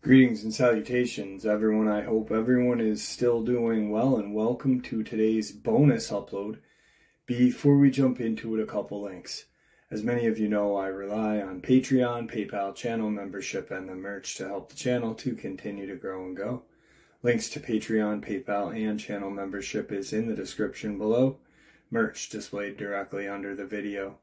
Greetings and salutations, everyone. I hope everyone is still doing well, and welcome to today's bonus upload. Before we jump into it, a couple links. As many of you know, I rely on Patreon, PayPal, channel membership, and the merch to help the channel to continue to grow and go. Links to Patreon, PayPal, and channel membership is in the description below. Merch displayed directly under the video.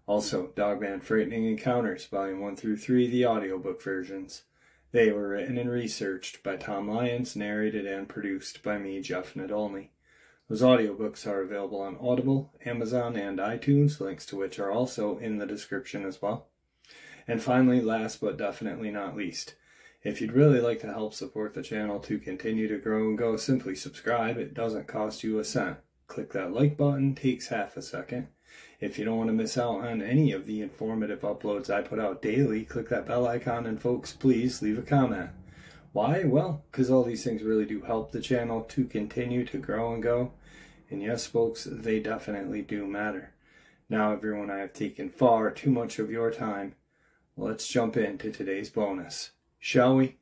Also, Dogman Frightening Encounters, Volume 1 through 3, the audiobook versions. They were written and researched by Tom Lyons, narrated and produced by me, Jeff Nadolny. Those audiobooks are available on Audible, Amazon, and iTunes, links to which are also in the description as well. And finally, last but definitely not least, if you'd really like to help support the channel to continue to grow and go, simply subscribe. It doesn't cost you a cent. Click that like button, takes half a second. If you don't want to miss out on any of the informative uploads I put out daily, click that bell icon, and folks, please leave a comment. Why? Well, because all these things really do help the channel to continue to grow and go. And yes, folks, they definitely do matter. Now, everyone, I have taken far too much of your time. Let's jump into today's bonus, shall we?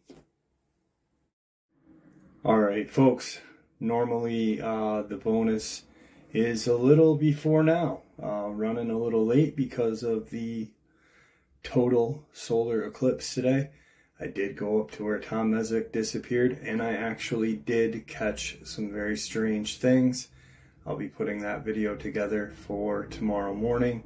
Alright, folks, normally the bonus is a little before now. Running a little late because of the total solar eclipse today. I did go up to where Tom Mezek disappeared, and I actually did catch some very strange things. I'll be putting that video together for tomorrow morning.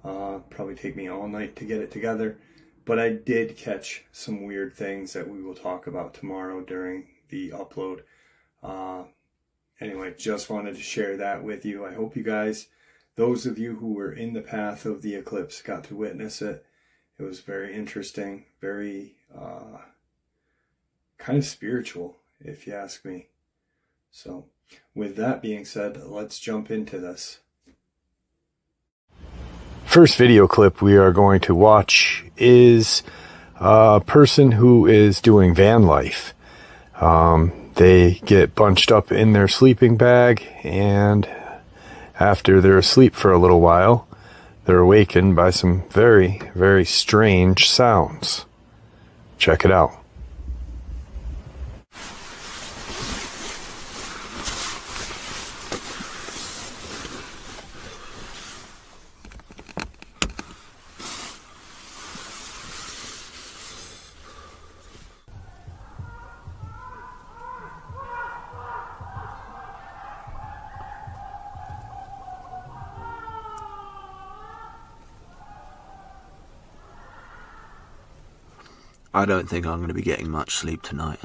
Probably take me all night to get it together, but I did catch some weird things that we will talk about tomorrow during the upload. Anyway, just wanted to share that with you. I hope you guys, those of you who were in the path of the eclipse, got to witness it. It was very interesting, very kind of spiritual, if you ask me. So, with that being said, let's jump into this. First video clip we are going to watch is a person who is doing van life. They get bunched up in their sleeping bag, and after they're asleep for a little while, they're awakened by some very, very strange sounds. Check it out. I don't think I'm going to be getting much sleep tonight.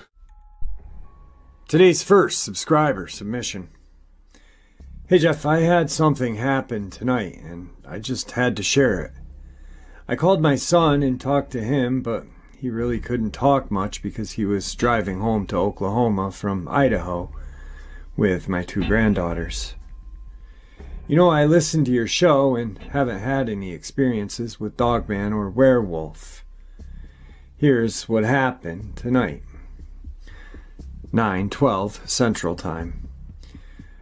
Today's first subscriber submission. Hey Jeff, I had something happen tonight, and I just had to share it. I called my son and talked to him, but he really couldn't talk much because he was driving home to Oklahoma from Idaho with my two granddaughters. You know, I listened to your show and haven't had any experiences with Dogman or werewolf. Here's what happened tonight. 9:12 Central Time.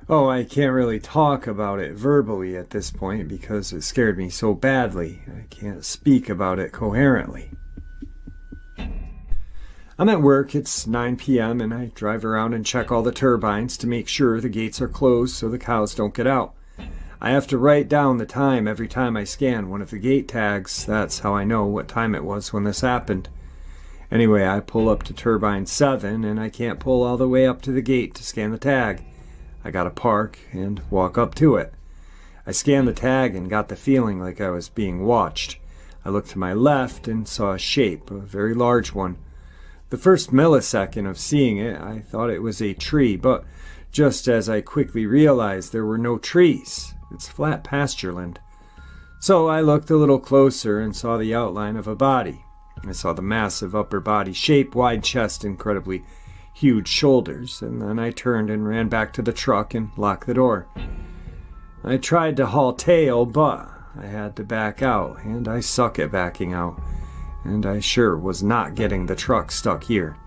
Oh, I can't really talk about it verbally at this point because it scared me so badly. I can't speak about it coherently. I'm at work, it's 9 p.m. and I drive around and check all the turbines to make sure the gates are closed so the cows don't get out. I have to write down the time every time I scan one of the gate tags. That's how I know what time it was when this happened. Anyway, I pull up to turbine 7 and I can't pull all the way up to the gate to scan the tag. I gotta park and walk up to it. I scanned the tag and got the feeling like I was being watched. I looked to my left and saw a shape, a very large one. The first millisecond of seeing it, I thought it was a tree, but just as I quickly realized there were no trees. It's flat pastureland. So I looked a little closer and saw the outline of a body. I saw the massive upper body shape, wide chest, incredibly huge shoulders, and then I turned and ran back to the truck and locked the door. I tried to haul tail, but I had to back out, and I suck at backing out, and I sure was not getting the truck stuck here.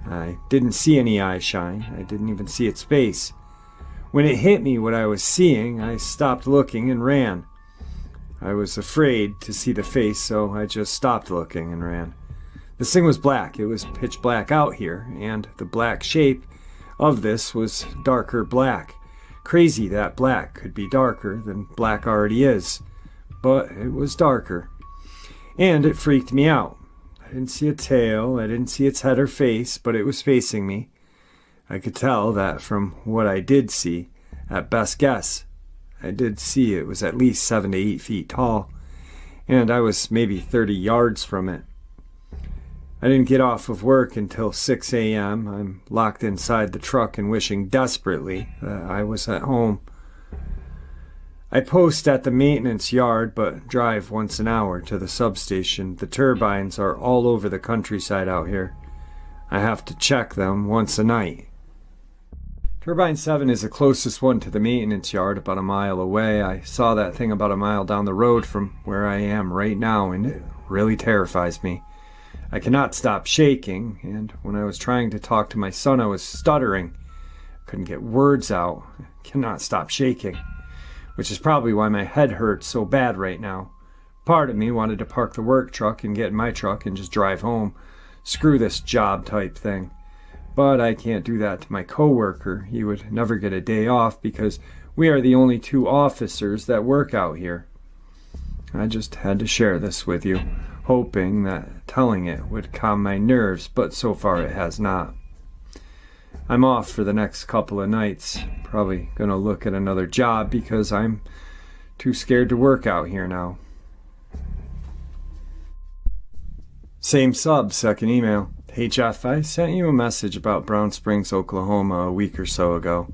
I didn't see any eye shine. I didn't even see its face. When it hit me what I was seeing, I stopped looking and ran. I was afraid to see the face, so I just stopped looking and ran. This thing was black. It was pitch black out here, and the black shape of this was darker black. Crazy that black could be darker than black already is, but it was darker. And it freaked me out. I didn't see a tail, I didn't see its head or face, but it was facing me. I could tell that from what I did see. At best guess, I did see it was at least 7 to 8 feet tall, and I was maybe 30 yards from it. I didn't get off of work until 6 a.m. I'm locked inside the truck and wishing desperately that I was at home. I post at the maintenance yard, but drive once an hour to the substation. The turbines are all over the countryside out here. I have to check them once a night. Turbine 7 is the closest one to the maintenance yard, about a mile away. I saw that thing about a mile down the road from where I am right now, and it really terrifies me. I cannot stop shaking, and when I was trying to talk to my son, I was stuttering. Couldn't get words out. I cannot stop shaking, which is probably why my head hurts so bad right now. Part of me wanted to park the work truck and get in my truck and just drive home. Screw this job type thing. But I can't do that to my coworker. He would never get a day off because we are the only 2 officers that work out here. I just had to share this with you, hoping that telling it would calm my nerves, but so far it has not. I'm off for the next couple of nights. Probably gonna look at another job because I'm too scared to work out here now. Same sub, second email. Hey Jeff, I sent you a message about Brown Springs, Oklahoma a week or so ago.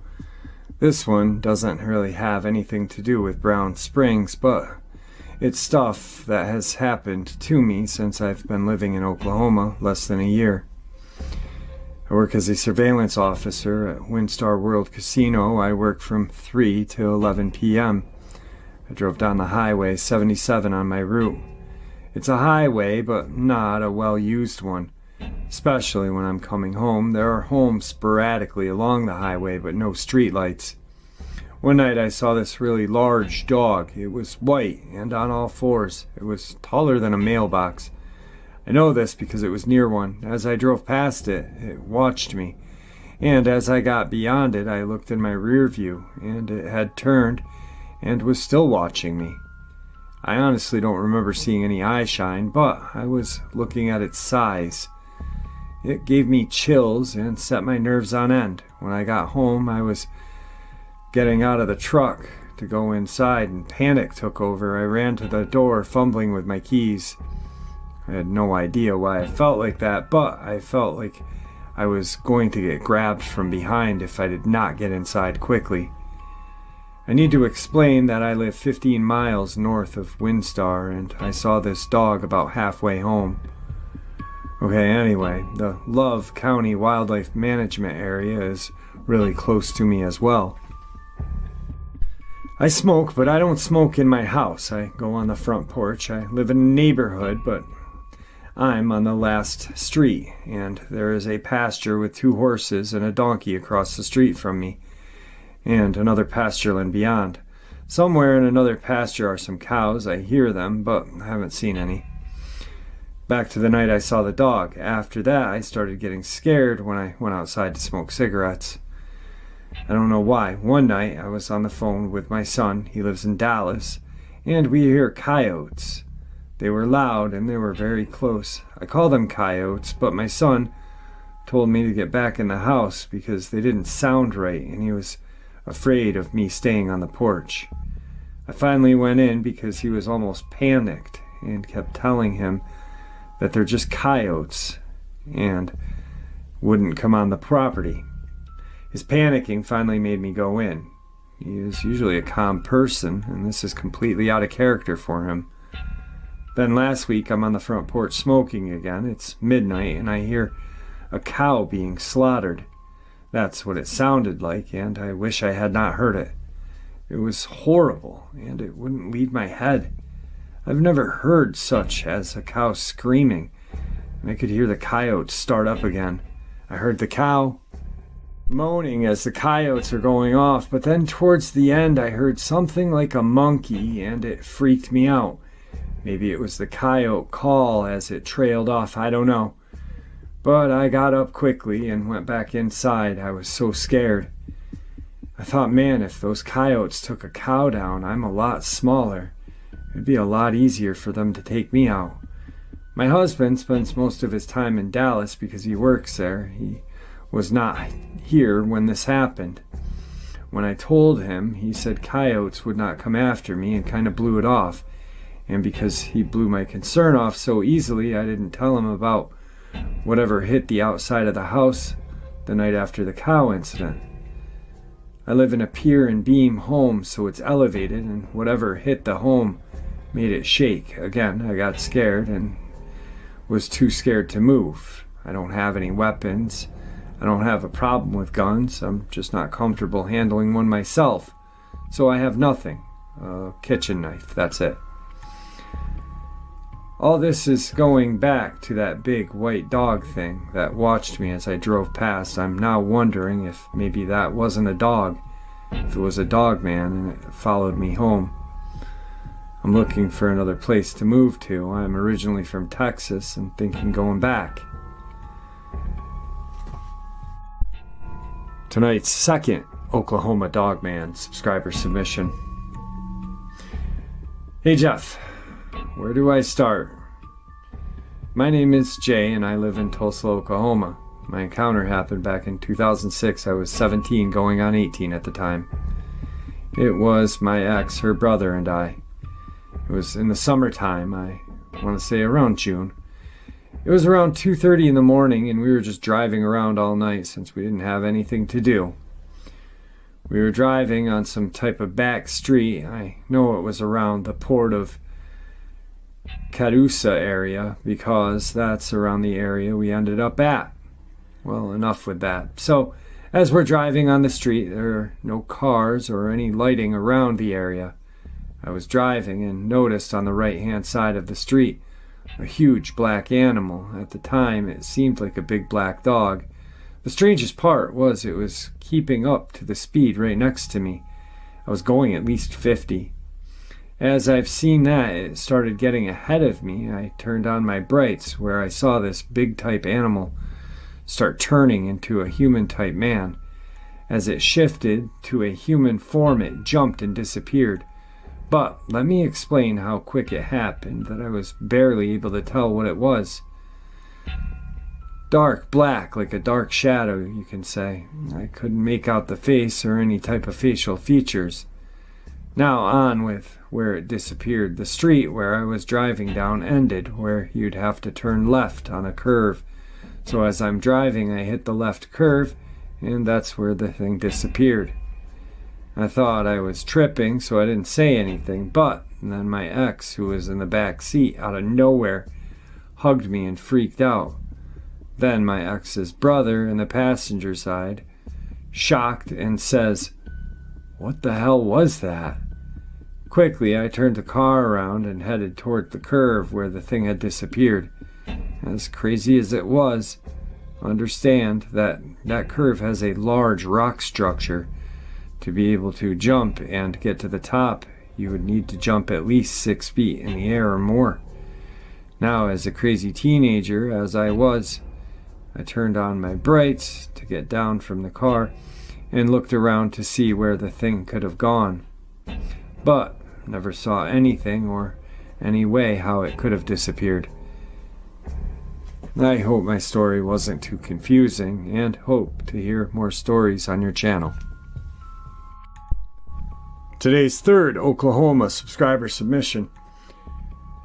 This one doesn't really have anything to do with Brown Springs, but it's stuff that has happened to me since I've been living in Oklahoma less than a year. I work as a surveillance officer at WinStar World Casino. I work from 3 to 11 p.m. I drove down the highway 77 on my route. It's a highway, but not a well-used one. Especially when I'm coming home. There are homes sporadically along the highway, but no streetlights. One night I saw this really large dog. It was white and on all fours. It was taller than a mailbox. I know this because it was near one. As I drove past it, it watched me. And as I got beyond it, I looked in my rear view, and it had turned and was still watching me. I honestly don't remember seeing any eye shine, but I was looking at its size. It gave me chills and set my nerves on end. When I got home, I was getting out of the truck to go inside, and panic took over. I ran to the door, fumbling with my keys. I had no idea why I felt like that, but I felt like I was going to get grabbed from behind if I did not get inside quickly. I need to explain that I live 15 miles north of WinStar, and I saw this dog about halfway home. Okay, anyway, the Love County Wildlife Management Area is really close to me as well. I smoke, but I don't smoke in my house. I go on the front porch. I live in a neighborhood, but I'm on the last street, and there is a pasture with 2 horses and a donkey across the street from me, and another pastureland beyond. Somewhere in another pasture are some cows. I hear them, but I haven't seen any. Back to the night I saw the dog. After that, I started getting scared when I went outside to smoke cigarettes. I don't know why. One night, I was on the phone with my son. He lives in Dallas, and we hear coyotes. They were loud, and they were very close. I call them coyotes, but my son told me to get back in the house because they didn't sound right, and he was afraid of me staying on the porch. I finally went in because he was almost panicked and kept telling him that they're just coyotes and wouldn't come on the property. His panicking finally made me go in. He is usually a calm person, and this is completely out of character for him. Then last week I'm on the front porch smoking again. It's midnight and I hear a cow being slaughtered. That's what it sounded like, and I wish I had not heard it. It was horrible, and it wouldn't leave my head. I've never heard such as a cow screaming, and I could hear the coyotes start up again. I heard the cow, moaning as the coyotes are going off, but then towards the end I heard something like a monkey and it freaked me out. Maybe it was the coyote call as it trailed off, I don't know. But I got up quickly and went back inside. I was so scared. I thought, man, if those coyotes took a cow down, I'm a lot smaller. It'd be a lot easier for them to take me out. My husband spends most of his time in Dallas because he works there. He was not here when this happened. When I told him, he said coyotes would not come after me and kind of blew it off. And because he blew my concern off so easily, I didn't tell him about whatever hit the outside of the house the night after the cow incident. I live in a pier and beam home, so it's elevated, and whatever hit the home made it shake. Again, I got scared and was too scared to move. I don't have any weapons. I don't have a problem with guns. I'm just not comfortable handling one myself. So I have nothing. A kitchen knife, that's it. All this is going back to that big white dog thing that watched me as I drove past. I'm now wondering if maybe that wasn't a dog, if it was a Dogman and it followed me home. I'm looking for another place to move to. I'm originally from Texas and thinking going back. Tonight's second Oklahoma Dogman subscriber submission. Hey Jeff, where do I start? My name is Jay and I live in Tulsa, Oklahoma. My encounter happened back in 2006. I was 17 going on 18 at the time. It was my ex, her brother, and I. It was in the summertime, I want to say around June. It was around 2:30 in the morning and we were just driving around all night since we didn't have anything to do. We were driving on some type of back street. I know it was around the port of Cadusa area because that's around the area we ended up at. Well, enough with that. So, as we're driving on the street, there are no cars or any lighting around the area. I was driving and noticed on the right-hand side of the street a huge black animal. At the time, it seemed like a big black dog. The strangest part was it was keeping up to the speed right next to me. I was going at least 50. As I've seen that it started getting ahead of me, I turned on my brights where I saw this big type animal start turning into a human type man. As it shifted to a human form, it jumped and disappeared. But let me explain how quick it happened, that I was barely able to tell what it was. Dark black, like a dark shadow, you can say. I couldn't make out the face or any type of facial features. Now on with where it disappeared. The street where I was driving down ended where you'd have to turn left on a curve. So as I'm driving, I hit the left curve, and that's where the thing disappeared. I thought I was tripping, so I didn't say anything, but then my ex, who was in the back seat, out of nowhere, hugged me and freaked out. Then my ex's brother in the passenger side, shocked, and says, "What the hell was that?" Quickly, I turned the car around and headed toward the curve where the thing had disappeared. As crazy as it was, understand that that curve has a large rock structure. To be able to jump and get to the top, you would need to jump at least 6 feet in the air or more. Now, as a crazy teenager, as I was, I turned on my brights to get down from the car and looked around to see where the thing could have gone. But never saw anything or any way how it could have disappeared. I hope my story wasn't too confusing and hope to hear more stories on your channel. Today's third Oklahoma subscriber submission.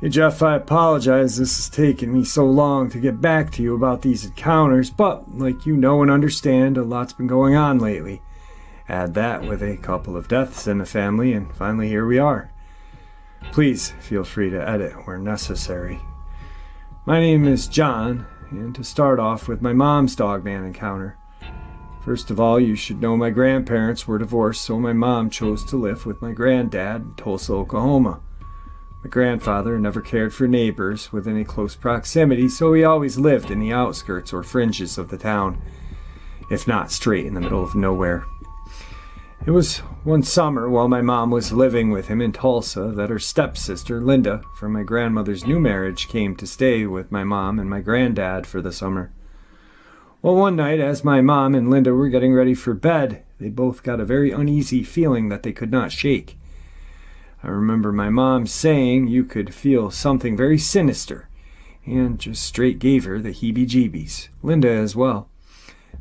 Hey Jeff, I apologize this has taken me so long to get back to you about these encounters, but like you know and understand, a lot's been going on lately. Add that with a couple of deaths in the family, and finally here we are. Please feel free to edit where necessary. My name is John, and to start off with my mom's Dogman encounter. First of all, you should know my grandparents were divorced, so my mom chose to live with my granddad in Tulsa, Oklahoma. My grandfather never cared for neighbors within a close proximity, so he always lived in the outskirts or fringes of the town. if not straight in the middle of nowhere. It was one summer while my mom was living with him in Tulsa that her stepsister, Linda, from my grandmother's new marriage, came to stay with my mom and my granddad for the summer. Well, one night, as my mom and Linda were getting ready for bed, they both got a very uneasy feeling that they could not shake. I remember my mom saying you could feel something very sinister, and just straight gave her the heebie-jeebies. Linda as well.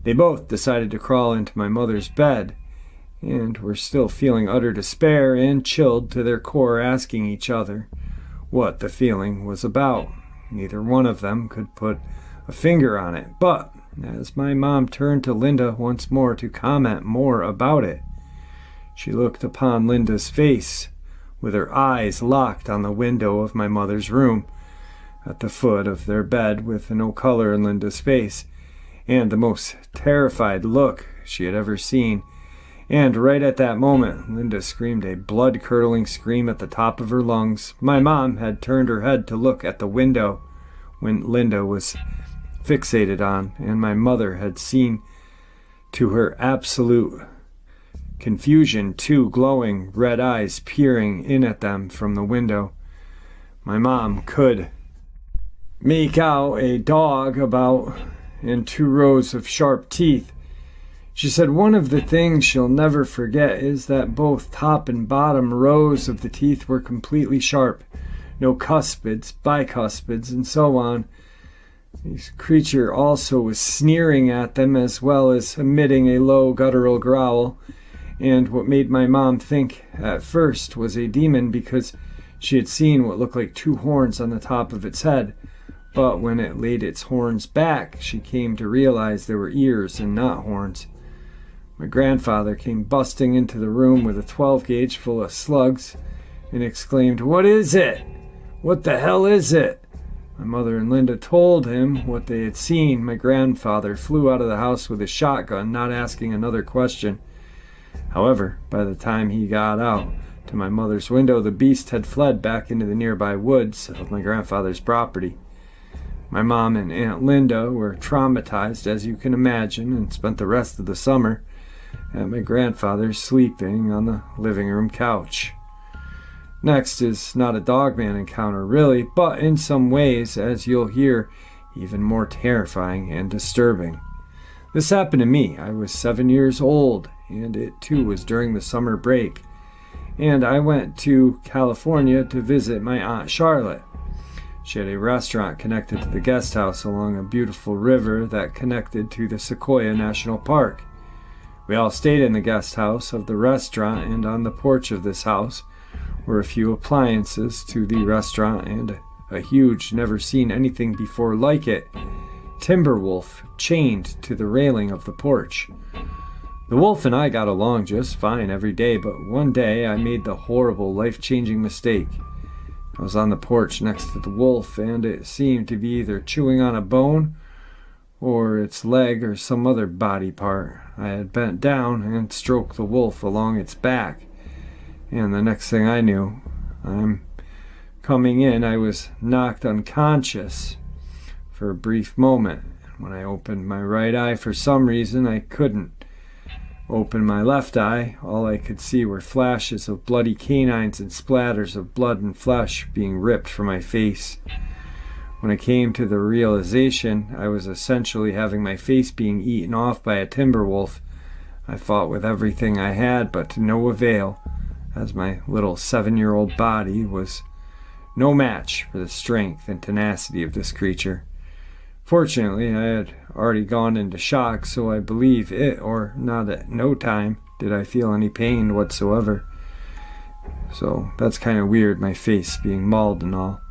They both decided to crawl into my mother's bed, and were still feeling utter despair and chilled to their core, asking each other what the feeling was about. Neither one of them could put a finger on it, but as my mom turned to Linda once more to comment more about it, she looked upon Linda's face with her eyes locked on the window of my mother's room at the foot of their bed, with no color in Linda's face and the most terrified look she had ever seen. And right at that moment, Linda screamed a blood-curdling scream at the top of her lungs. My mom had turned her head to look at the window when Linda was fixated on, and my mother had seen, to her absolute confusion, two glowing red eyes peering in at them from the window. My mom could make out a dog about and 2 rows of sharp teeth. She said one of the things she'll never forget is that both top and bottom rows of the teeth were completely sharp. No cuspids, bicuspids, and so on. This creature also was sneering at them, as well as emitting a low guttural growl. And what made my mom think at first was a demon, because she had seen what looked like 2 horns on the top of its head. But when it laid its horns back, she came to realize they were ears and not horns. My grandfather came busting into the room with a 12-gauge full of slugs and exclaimed, "What is it? What the hell is it?" My mother and Linda told him what they had seen. My grandfather flew out of the house with a shotgun, not asking another question. However, by the time he got out to my mother's window, the beast had fled back into the nearby woods of my grandfather's property. My mom and Aunt Linda were traumatized, as you can imagine, and spent the rest of the summer at my grandfather's, sleeping on the living room couch. Next is not a Dogman encounter really, but in some ways, as you'll hear, even more terrifying and disturbing. This happened to me. I was 7 years old, and it too was during the summer break. And I went to California to visit my Aunt Charlotte. She had a restaurant connected to the guest house along a beautiful river that connected to the Sequoia National Park. We all stayed in the guest house of the restaurant, and on the porch of this house were a few appliances to the restaurant and a huge, never seen anything before like it, timber wolf chained to the railing of the porch. The wolf and I got along just fine every day, but one day I made the horrible, life-changing mistake. I was on the porch next to the wolf, and it seemed to be either chewing on a bone or its leg or some other body part. I had bent down and stroked the wolf along its back, and the next thing I knew, I'm coming in, I was knocked unconscious for a brief moment. When I opened my right eye, for some reason I couldn't open my left eye. All I could see were flashes of bloody canines and splatters of blood and flesh being ripped from my face. When I came to the realization I was essentially having my face being eaten off by a timber wolf, I fought with everything I had, but to no avail, as my little 7-year-old body was no match for the strength and tenacity of this creature. Fortunately, I had already gone into shock, so I believe it, or not at no time did I feel any pain whatsoever. So that's kind of weird, my face being mauled and all.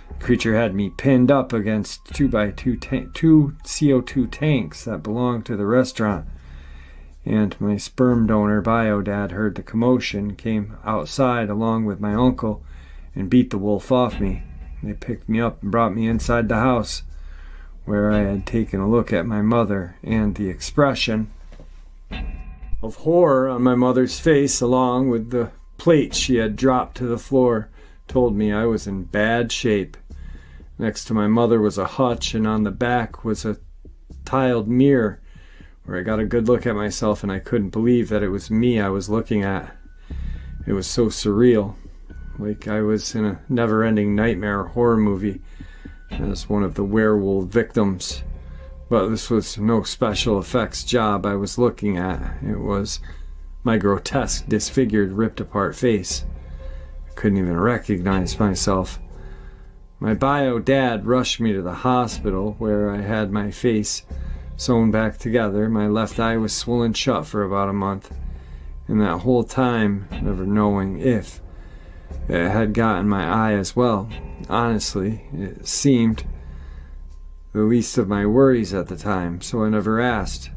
The creature had me pinned up against 2x2 two CO2 tanks that belonged to the restaurant, and my sperm donor bio-dad heard the commotion, came outside along with my uncle, and beat the wolf off me. They picked me up and brought me inside the house, where I had taken a look at my mother, and the expression of horror on my mother's face, along with the plate she had dropped to the floor, told me I was in bad shape. Next to my mother was a hutch, and on the back was a tiled mirror where I got a good look at myself and I couldn't believe that it was me I was looking at. It was so surreal, like I was in a never-ending nightmare horror movie as one of the werewolf victims. But this was no special effects job I was looking at. It was my grotesque, disfigured, ripped-apart face. I couldn't even recognize myself. My bio dad rushed me to the hospital, where I had my face sewn back together. My left eye was swollen shut for about a month, and that whole time never knowing if it had gotten my eye as well. Honestly, it seemed the least of my worries at the time, so I never asked.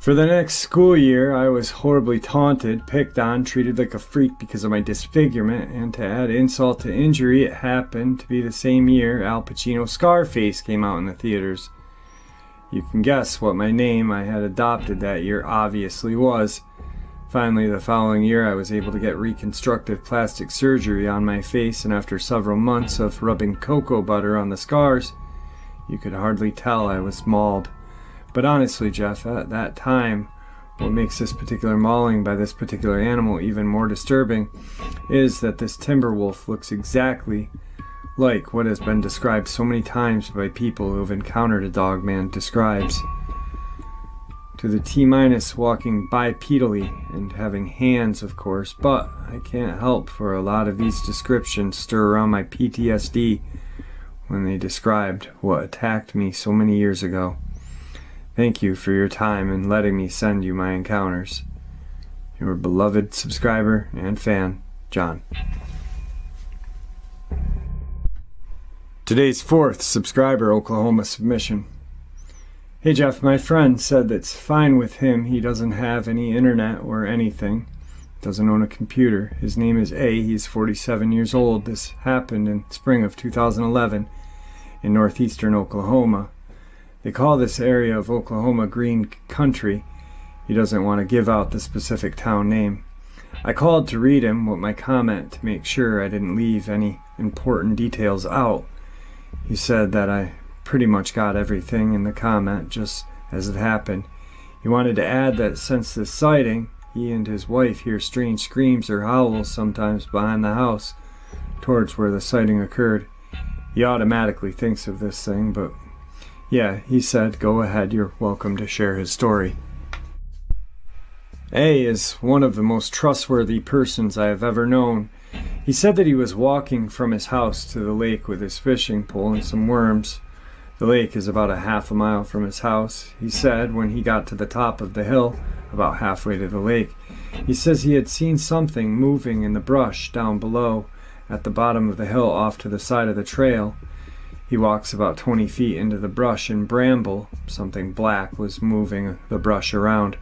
For the next school year, I was horribly taunted, picked on, treated like a freak because of my disfigurement, and to add insult to injury, it happened to be the same year Al Pacino's Scarface came out in the theaters. You can guess what my name I had adopted that year obviously was. Finally, the following year, I was able to get reconstructive plastic surgery on my face, and after several months of rubbing cocoa butter on the scars, you could hardly tell I was mauled. But honestly, Jeff, at that time, what makes this particular mauling by this particular animal even more disturbing is that this timber wolf looks exactly like what has been described so many times by people who have encountered a Dogman describes. To the T- walking bipedally and having hands, of course, but I can't help for a lot of these descriptions stir around my PTSD when they described what attacked me so many years ago. Thank you for your time and letting me send you my encounters. Your beloved subscriber and fan, John. Today's fourth subscriber Oklahoma submission. Hey Jeff, my friend said that's fine with him. He doesn't have any internet or anything. Doesn't own a computer. His name is A. He's 47 years old. This happened in spring of 2011 in northeastern Oklahoma. They call this area of Oklahoma Green Country. He doesn't want to give out the specific town name. I called to read him what my comment to make sure I didn't leave any important details out. He said that I pretty much got everything in the comment just as it happened. He wanted to add that since this sighting, he and his wife hear strange screams or howls sometimes behind the house towards where the sighting occurred. He automatically thinks of this thing, but yeah, he said, go ahead, you're welcome to share his story. A is one of the most trustworthy persons I have ever known. He said that he was walking from his house to the lake with his fishing pole and some worms. The lake is about a half a mile from his house. He said when he got to the top of the hill, about halfway to the lake, he says he had seen something moving in the brush down below at the bottom of the hill off to the side of the trail. He walks about 20 feet into the brush and bramble. Something black was moving the brush around.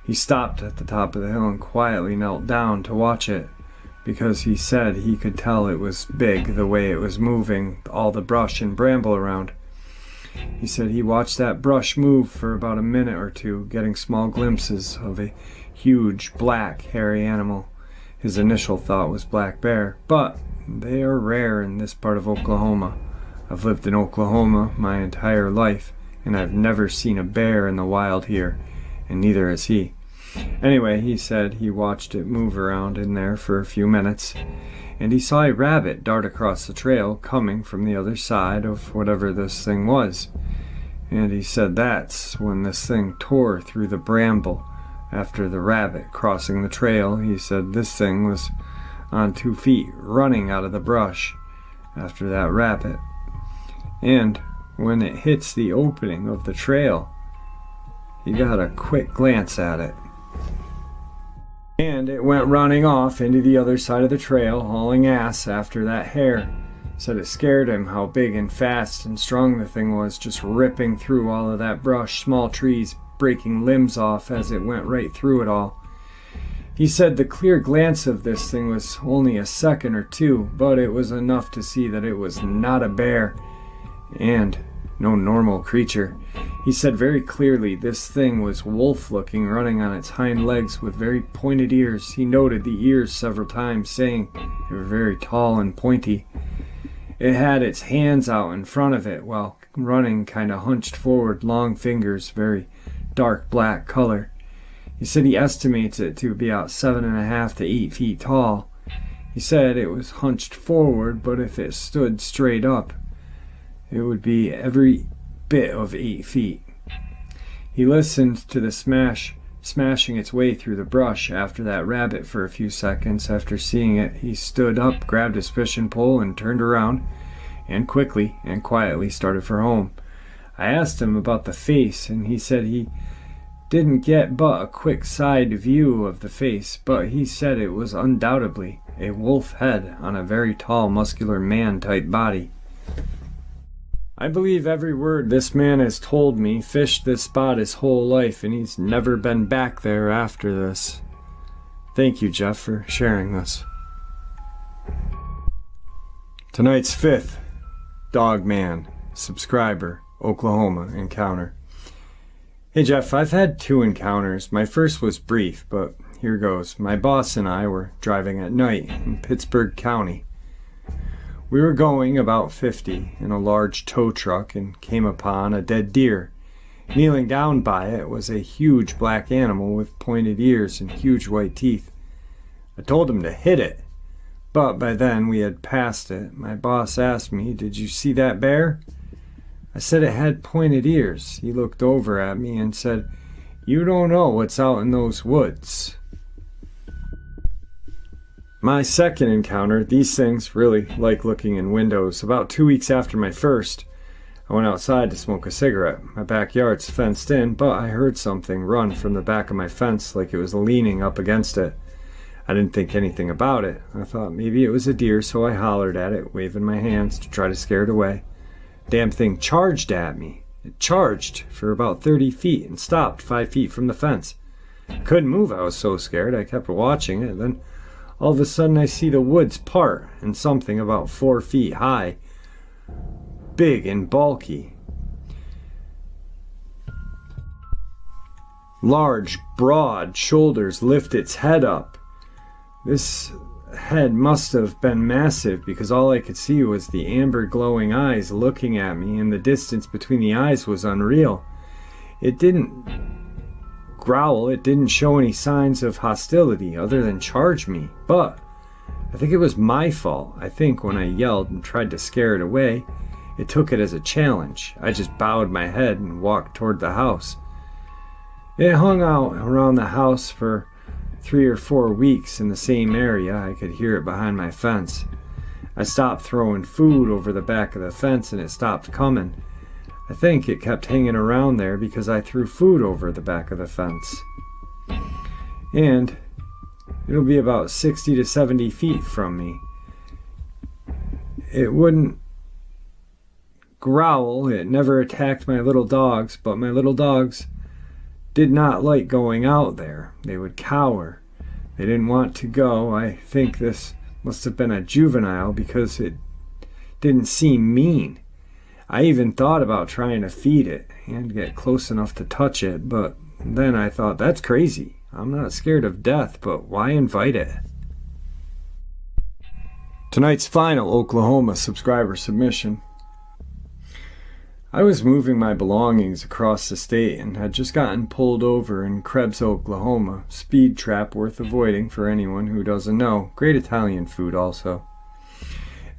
He stopped at the top of the hill and quietly knelt down to watch it, because he said he could tell it was big the way it was moving all the brush and bramble around. He said he watched that brush move for about a minute or two, getting small glimpses of a huge, black, hairy animal. His initial thought was black bear, but they are rare in this part of Oklahoma. I've lived in Oklahoma my entire life, and I've never seen a bear in the wild here, and neither has he. Anyway, he said he watched it move around in there for a few minutes, and he saw a rabbit dart across the trail coming from the other side of whatever this thing was. And he said that's when this thing tore through the bramble after the rabbit crossing the trail. He said this thing was on 2 feet running out of the brush after that rabbit. And when it hits the opening of the trail, he got a quick glance at it. And it went running off into the other side of the trail, hauling ass after that hare. Said it scared him how big and fast and strong the thing was, just ripping through all of that brush, small trees, breaking limbs off as it went right through it all. He said the clear glance of this thing was only a second or two, but it was enough to see that it was not a bear, and no normal creature. He said very clearly this thing was wolf-looking, running on its hind legs with very pointed ears. He noted the ears several times, saying they were very tall and pointy. It had its hands out in front of it while running, kind of hunched forward, long fingers, very dark black color. He said he estimates it to be about 7.5 to 8 feet tall. He said it was hunched forward, but if it stood straight up, it would be every bit of 8 feet. He listened to the smashing its way through the brush after that rabbit for a few seconds. After seeing it, he stood up, grabbed his fishing pole, and turned around, and quickly and quietly started for home. I asked him about the face, and he said he didn't get but a quick side view of the face, but he said it was undoubtedly a wolf head on a very tall, muscular man-type body. I believe every word this man has told me. Fished this spot his whole life, and he's never been back there after this. Thank you, Jeff, for sharing this. Tonight's 5th Dogman subscriber Oklahoma encounter. Hey Jeff, I've had 2 encounters. My first was brief, but here goes. My boss and I were driving at night in Pittsburgh County. We were going about 50 in a large tow truck and came upon a dead deer. Kneeling down by it was a huge black animal with pointed ears and huge white teeth. I told him to hit it, but by then we had passed it. My boss asked me, "Did you see that bear?" I said it had pointed ears. He looked over at me and said, "You don't know what's out in those woods." My second encounter, these things really like looking in windows. About 2 weeks after my first, I went outside to smoke a cigarette. My backyard's fenced in, but I heard something run from the back of my fence like it was leaning up against it. I didn't think anything about it. I thought maybe it was a deer, so I hollered at it, waving my hands to try to scare it away. Damn thing charged at me. It charged for about 30 feet and stopped 5 feet from the fence. I couldn't move, I was so scared. I kept watching it. Then all of a sudden I see the woods part and something about 4 feet high, big and bulky. Large, broad shoulders lift its head up. This head must have been massive because all I could see was the amber glowing eyes looking at me, and the distance between the eyes was unreal. It didn't growl, it didn't show any signs of hostility other than charge me, but I think it was my fault. I think when I yelled and tried to scare it away, it took it as a challenge. I just bowed my head and walked toward the house. It hung out around the house for 3 or 4 weeks in the same area. I could hear it behind my fence. I stopped throwing food over the back of the fence and it stopped coming. I think it kept hanging around there because I threw food over the back of the fence. And it'll be about 60 to 70 feet from me. It wouldn't growl. It never attacked my little dogs, but my little dogs did not like going out there. They would cower. They didn't want to go. I think this must have been a juvenile because it didn't seem mean. I even thought about trying to feed it and get close enough to touch it, but then I thought, that's crazy. I'm not scared of death, but why invite it? Tonight's final Oklahoma subscriber submission. I was moving my belongings across the state and had just gotten pulled over in Krebs, Oklahoma. Speed trap worth avoiding for anyone who doesn't know. Great Italian food also.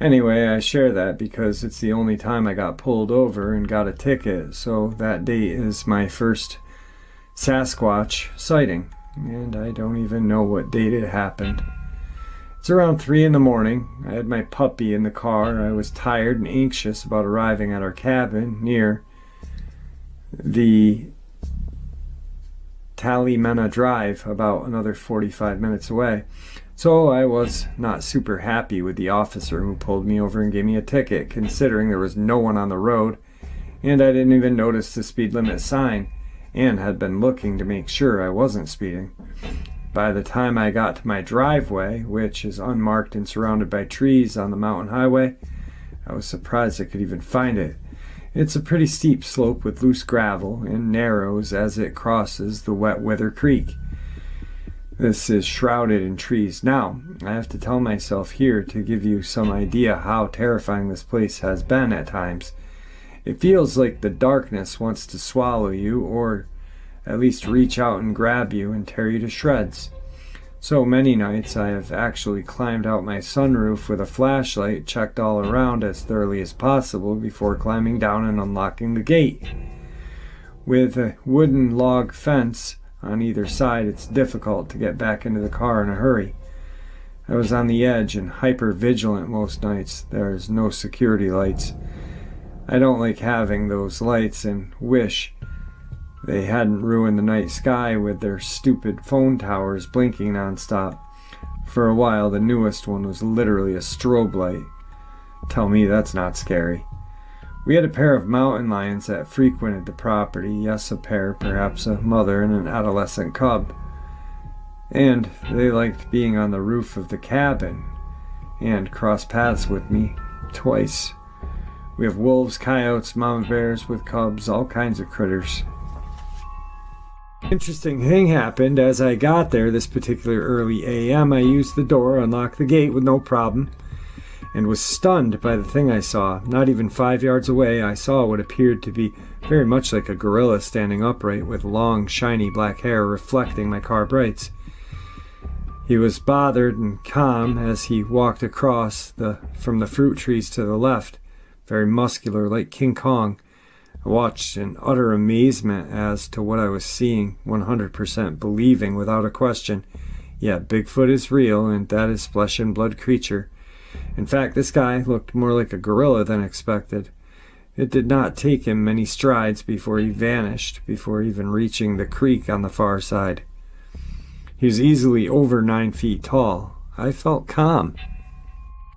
Anyway, I share that because it's the only time I got pulled over and got a ticket, so that date is my first Sasquatch sighting, and I don't even know what date it happened. It's around 3 in the morning. I had my puppy in the car. I was tired and anxious about arriving at our cabin near the Talimena Drive, about another 45 minutes away. So I was not super happy with the officer who pulled me over and gave me a ticket, considering there was no one on the road, and I didn't even notice the speed limit sign, and had been looking to make sure I wasn't speeding. By the time I got to my driveway, which is unmarked and surrounded by trees on the mountain highway, I was surprised I could even find it. It's a pretty steep slope with loose gravel and narrows as it crosses the Wet Wither Creek. This is shrouded in trees. Now, I have to tell myself here to give you some idea how terrifying this place has been at times. It feels like the darkness wants to swallow you, or at least reach out and grab you and tear you to shreds. So many nights I have actually climbed out my sunroof with a flashlight, checked all around as thoroughly as possible before climbing down and unlocking the gate. With a wooden log fence on either side, it's difficult to get back into the car in a hurry. I was on the edge and hyper-vigilant most nights. There's no security lights. I don't like having those lights and wish they hadn't ruined the night sky with their stupid phone towers blinking nonstop. For a while, the newest one was literally a strobe light. Tell me that's not scary. We had a pair of mountain lions that frequented the property. Yes, a pair, perhaps a mother and an adolescent cub. And they liked being on the roof of the cabin and crossed paths with me twice. We have wolves, coyotes, mama bears with cubs, all kinds of critters. Interesting thing happened as I got there this particular early AM. I used the door, unlocked the gate with no problem, and was stunned by the thing I saw. Not even 5 yards away, I saw what appeared to be very much like a gorilla standing upright with long, shiny black hair reflecting my car brights. He was bothered and calm as he walked across from the fruit trees to the left, very muscular like King Kong. I watched in utter amazement as to what I was seeing, 100% believing without a question. Yeah, Bigfoot is real, and that is flesh and blood creature. In fact, this guy looked more like a gorilla than expected. It did not take him many strides before he vanished, before even reaching the creek on the far side. He was easily over 9 feet tall. I felt calm,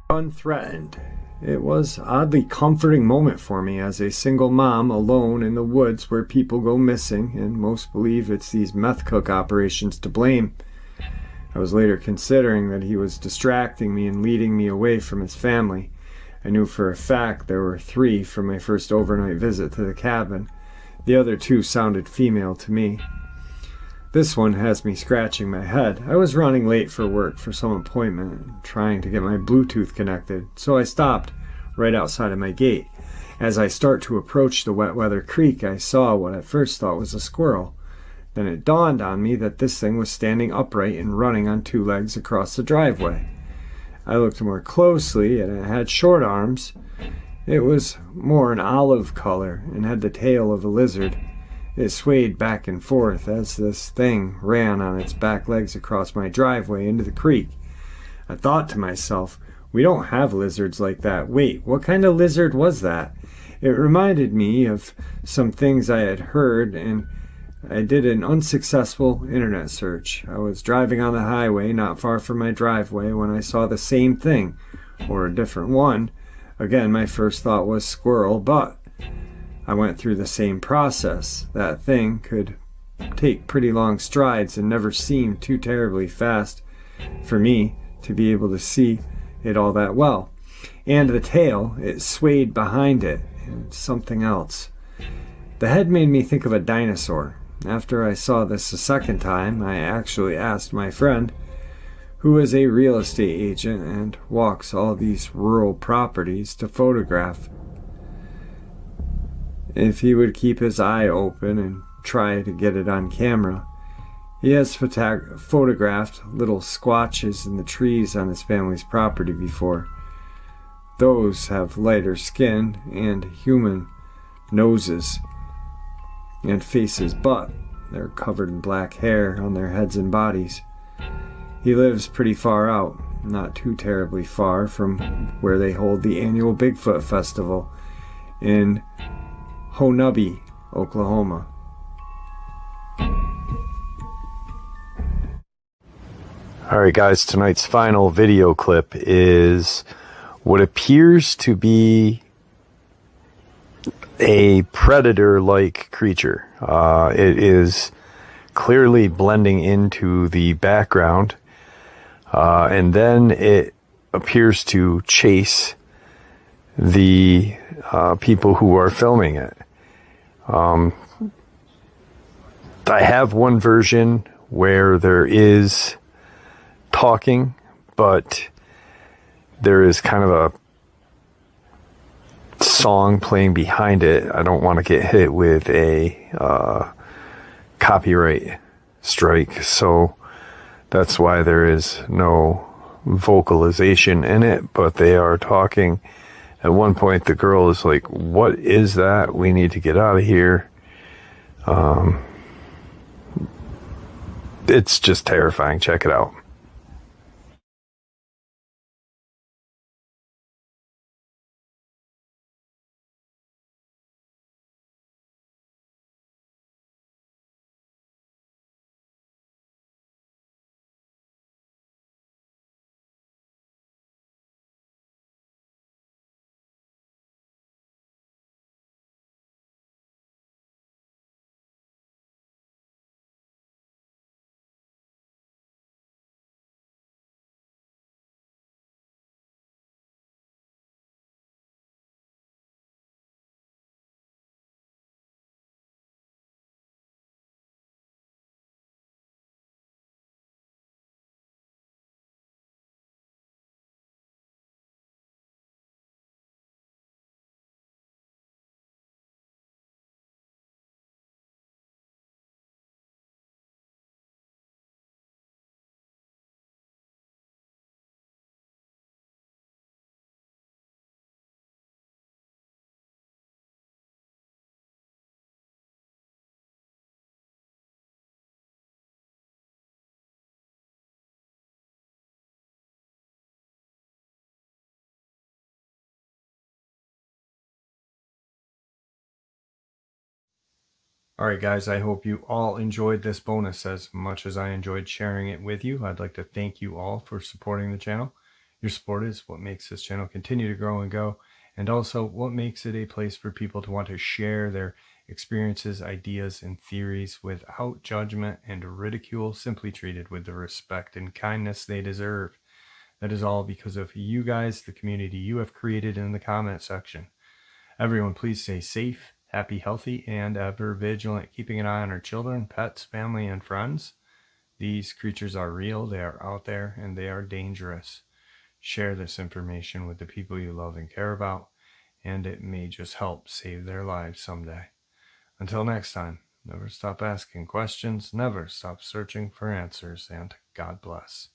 unthreatened. It was an oddly comforting moment for me as a single mom alone in the woods where people go missing, and most believe it's these meth cook operations to blame. I was later considering that he was distracting me and leading me away from his family. I knew for a fact there were 3 from my first overnight visit to the cabin. The other 2 sounded female to me. This one has me scratching my head. I was running late for work for some appointment, trying to get my Bluetooth connected, so I stopped right outside of my gate. As I start to approach the wet weather creek, I saw what I first thought was a squirrel. Then it dawned on me that this thing was standing upright and running on 2 legs across the driveway. I looked more closely, and it had short arms. It was more an olive color and had the tail of a lizard. It swayed back and forth as this thing ran on its back legs across my driveway into the creek. I thought to myself, we don't have lizards like that. Wait, what kind of lizard was that? It reminded me of some things I had heard, and I did an unsuccessful internet search. I was driving on the highway not far from my driveway when I saw the same thing, or a different one. Again, my first thought was squirrel, but I went through the same process. That thing could take pretty long strides and never seemed too terribly fast for me to be able to see it all that well. And the tail, it swayed behind it, and something else. The head made me think of a dinosaur. After I saw this a second time, I actually asked my friend, who is a real estate agent and walks all these rural properties, to photograph, if he would keep his eye open and try to get it on camera. He has photographed little squatches in the trees on his family's property before. Those have lighter skin and human noses and faces, but they're covered in black hair on their heads and bodies. He lives pretty far out, not too terribly far from where they hold the annual Bigfoot Festival in Honubby, Oklahoma. Alright guys, tonight's final video clip is what appears to be a predator-like creature. It is clearly blending into the background, and then it appears to chase the people who are filming it. I have one version where there is talking, but there is kind of song playing behind it, I don't want to get hit with a copyright strike. So that's why there is no vocalization in it, but they are talking. At one point, the girl is like, "What is that? We need to get out of here." It's just terrifying. Check it out. Alright guys, I hope you all enjoyed this bonus as much as I enjoyed sharing it with you. I'd like to thank you all for supporting the channel. Your support is what makes this channel continue to grow and go, and also what makes it a place for people to want to share their experiences, ideas, and theories without judgment and ridicule, simply treated with the respect and kindness they deserve. That is all because of you guys, the community you have created in the comment section. Everyone, please stay safe, happy, healthy, and ever vigilant, keeping an eye on our children, pets, family, and friends. These creatures are real, they are out there, and they are dangerous. Share this information with the people you love and care about, and it may just help save their lives someday. Until next time, never stop asking questions, never stop searching for answers, and God bless.